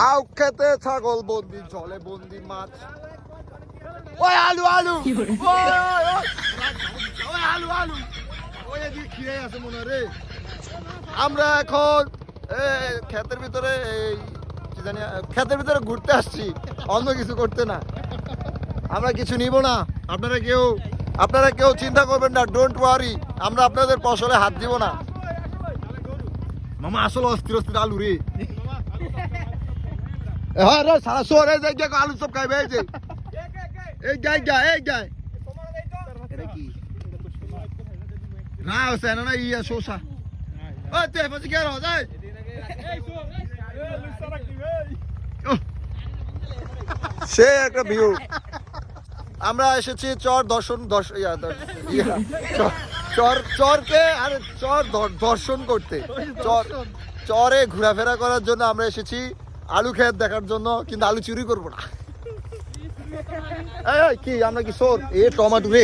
আউ খেতে ছাগল বন্দি জলে বন্দি মাছ ওই আলু আলু ওই আলু আলু ওই এদিকে খিরে আছে মনে রে আমরা এখন ক্ষেতের ভিতরে এই কি জানি ক্ষেতের ভিতরে ঘুরতে আসছি অন্য কিছু করতে না আমরা কিছু নিব না আপনারা কেউ চিন্তা করবেন না ডোন্ট ওয়ারি আমরা আপনাদের ফসলে হাত দিব না মামা আসলে অস্থির অস্থির আলু রে হ্যাঁ রে সারা শহরে যাই গিয়ে আলু সব খাইবে এই গাই এটা কি না হচ্ছে না ইয়া শোষা ওই তুই પછી কে রো যাই সে একটা ভিউ আমরা এসেছি চর চরকে আরে চর দর্শন করতে চরে ঘোরাফেরা করার জন্য আমরা এসেছি আলু ক্ষেত দেখার জন্য কিন্তু আলু চুরি করবো না কি আমরা কি সোর টমেটো রে